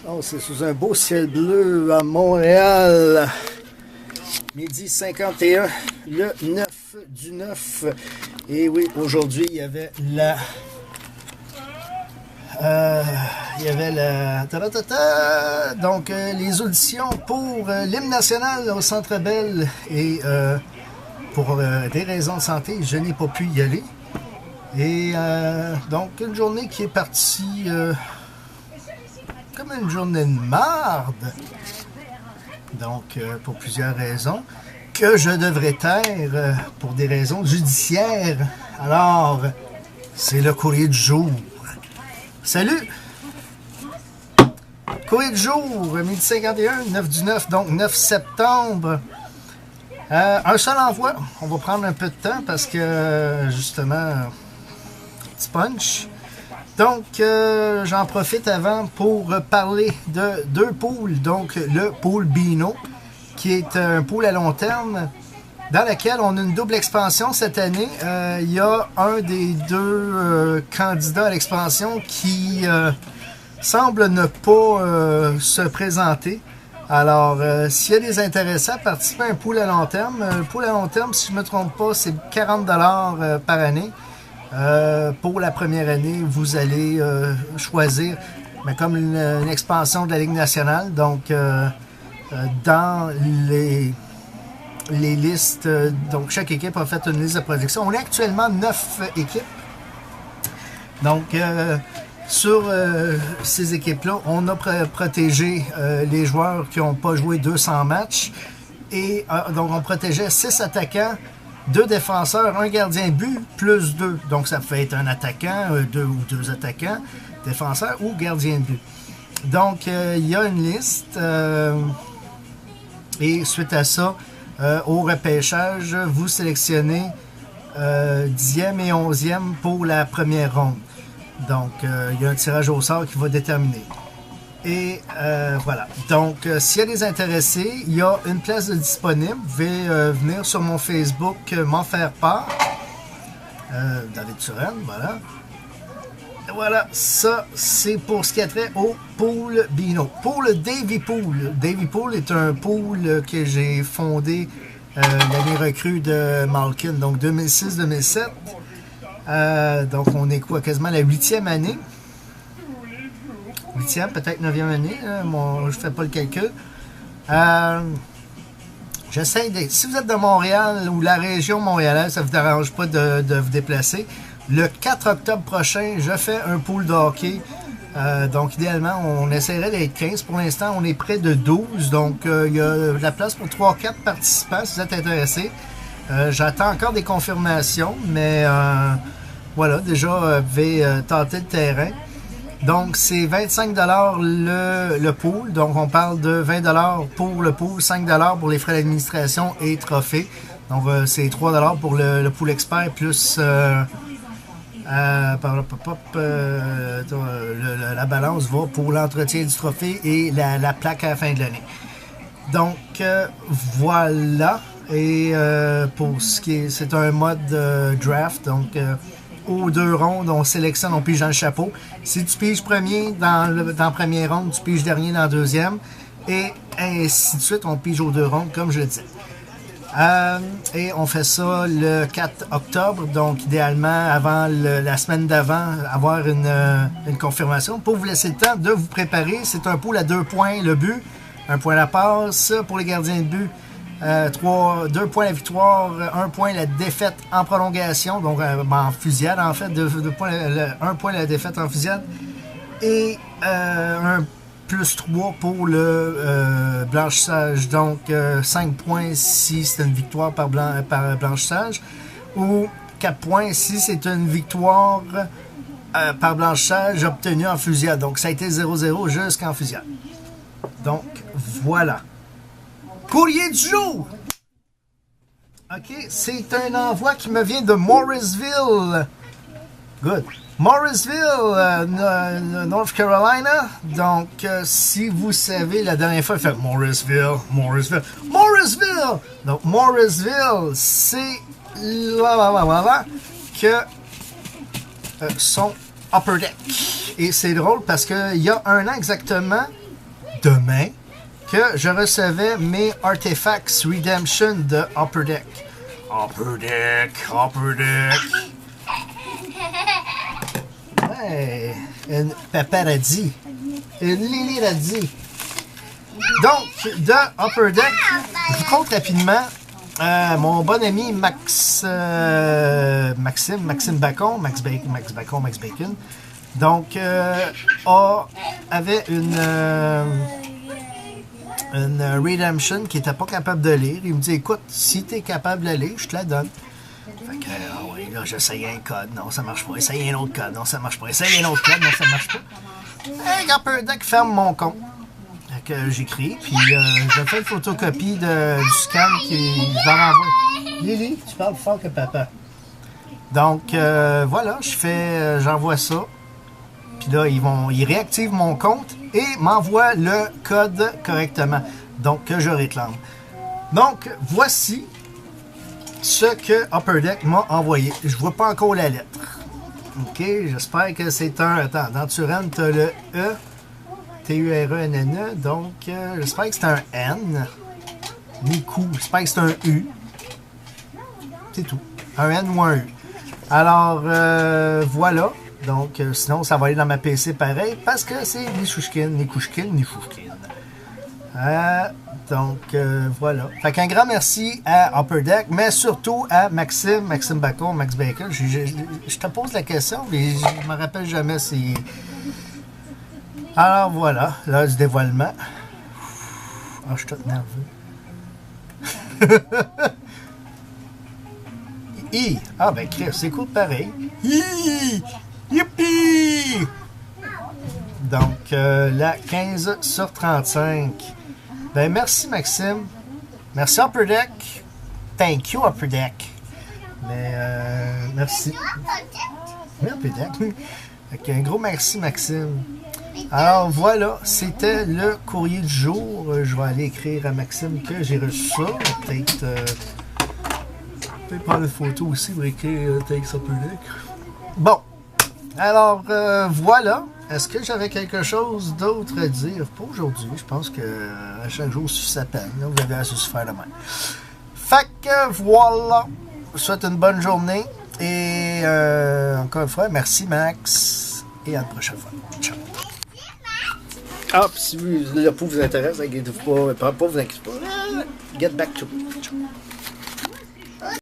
Oh, c'est sous un beau ciel bleu à Montréal. Midi 51, le 9 du 9. Et oui, aujourd'hui, il y avait la... Donc, les auditions pour l'hymne national au Centre Bell. Et pour des raisons de santé, je n'ai pas pu y aller. Et donc, une journée qui est partie... comme une journée de marde. Donc, pour plusieurs raisons, que je devrais taire pour des raisons judiciaires. Alors, c'est le courrier du jour. Salut! Courrier du jour, midi 51, 9 du 9, donc 9 septembre. Un seul envoi. On va prendre un peu de temps parce que, justement, petit punch. Donc, j'en profite avant pour parler de deux pools. Donc, le pool Bino, qui est un pool à long terme, dans lequel on a une double expansion cette année. Il y a un des deux candidats à l'expansion qui semble ne pas se présenter. Alors, s'il y a des intéressés à participer à un pool à long terme, le pool à long terme, si je ne me trompe pas, c'est 40 $ par année. Pour la première année, vous allez choisir mais comme une expansion de la Ligue nationale. Donc, dans les listes, donc chaque équipe a fait une liste de production. On est actuellement 9 équipes. Donc, sur ces équipes-là, on a protégé les joueurs qui n'ont pas joué 200 matchs. Et donc, on protégeait 6 attaquants, 2 défenseurs, un gardien de but, plus 2. Donc, ça peut être un attaquant, 2 attaquants, défenseurs ou gardien de but. Donc, il y a une liste. Et suite à ça, au repêchage, vous sélectionnez 10e et 11e pour la première ronde. Donc, il y a un tirage au sort qui va déterminer. Et voilà. Donc, s'il y a des intéressés, il y a une place de disponible. Vous pouvez venir sur mon Facebook, m'en faire part. David Turenne, voilà. Et voilà, ça, c'est pour ce qui a trait au pool Bino. Pour le Davy Pool. Davy Pool est un pool que j'ai fondé l'année recrue de Malkin, donc 2006-2007. Donc, on est quoi? Quasiment la 8e année. 8e, peut-être 9e année. Je ne fais pas le calcul. J'essaie de... Si vous êtes de Montréal ou la région montréalaise, ça ne vous dérange pas de vous déplacer. Le 4 octobre prochain, je fais un pool de hockey. Donc, idéalement, on essaierait d'être 15. Pour l'instant, on est près de 12. Donc, il y a de la place pour 3-4 participants si vous êtes intéressés. J'attends encore des confirmations, mais voilà, déjà, vous pouvez tenter le terrain. Donc, c'est 25 $ le pool. Donc, on parle de 20 $ pour le pool, 5 $ pour les frais d'administration et trophées. Donc, c'est 3 $ pour le pool expert plus la balance va pour l'entretien du trophée et la plaque à la fin de l'année. Donc, voilà. Et pour ce qui est... C'est un mode draft. Donc, aux 2 rondes, on sélectionne, on pige dans le chapeau. Si tu piges premier dans la première ronde, tu piges dernier dans la deuxième. Et ainsi de suite, on pige aux 2 rondes, comme je le disais. Et on fait ça le 4 octobre, donc idéalement, avant la semaine d'avant, avoir une confirmation. Pour vous laisser le temps de vous préparer, c'est un pool à 2 points le but, 1 point la passe. Pour les gardiens de but, 2 points la victoire, 1 point la défaite en prolongation, donc en fusillade en fait, 1 point la défaite en fusillade, et un plus 3 pour le blanchissage, donc 5 points si c'est une victoire par blanchissage, ou 4 points si c'est une victoire par blanchissage obtenue en fusillade. Donc ça a été 0-0 jusqu'en fusillade. Donc voilà. Courrier du jour! OK, c'est un envoi qui me vient de Morrisville. Good. Morrisville, North Carolina. Donc, si vous savez, la dernière fois, il fait Morrisville. Donc, Morrisville, c'est que son upper deck. Et c'est drôle parce qu'il y a un an exactement, demain que je recevais mes Artifacts Redemption de Upper Deck. Upper Deck, Upper Deck. Ouais, une paparazzi. Une Lily Radzi. Donc, de Upper Deck, je vous compte rapidement. Mon bon ami Maxime Bacon, Max Bacon, donc avait une Redemption qui n'était pas capable de lire. Il me dit, écoute, si tu es capable de lire, je te la donne. Fait que, oui, là, j'essaye un code, non, ça marche pas. Essaye un autre code, non, ça marche pas. Essaye un autre code, non, ça marche pas. Upper Deck ferme mon compte. Que j'écris, puis je fais une photocopie du scan qui va renvoyer. Lily, tu parles plus fort que papa. Donc, voilà, j'envoie ça. Puis là, ils réactivent mon compte et m'envoient le code correctement. Donc, que je réclame. Donc, voici ce que Upper Deck m'a envoyé. Je vois pas encore la lettre. OK, j'espère que c'est un... Attends, dans Turan, tu as le E. T-U-R-E-N-N-E, donc j'espère que c'est un N. Niku, j'espère que c'est un U. C'est tout. Un N ou un U. Alors, voilà. Donc, sinon, ça va aller dans ma PC pareil, parce que c'est Nishushkin. Donc, voilà. Fait qu'un grand merci à Upper Deck, mais surtout à Maxime Bacon, Max Baker. Je te pose la question, mais je me rappelle jamais si... Alors voilà, l'heure du dévoilement. Ah, je suis tout nerveux. Ah ben Chris, c'est cool pareil. Youpi! Donc la 15 sur 35. Ben merci Maxime. Merci Upper Deck. Thank you Upper Deck. Mais merci. Merci Upper Deck. Okay, un gros merci Maxime. Alors voilà, c'était le courrier du jour. Je vais aller écrire à Maxime que j'ai reçu ça. Peut-être prendre une photo aussi pour écrire Take Upper Deck. Bon, alors voilà. Est-ce que j'avais quelque chose d'autre à dire pour aujourd'hui? Je pense que à chaque jour suffit sa peine. Là, vous avez assez se faire le même. Fait que voilà. Je vous souhaite une bonne journée. Et encore une fois, merci Max. Et à la prochaine fois. Ciao. Ah, puis si le pot vous intéresse, inquiétez-vous pas, pas vous inquiétez pas. Get back to it.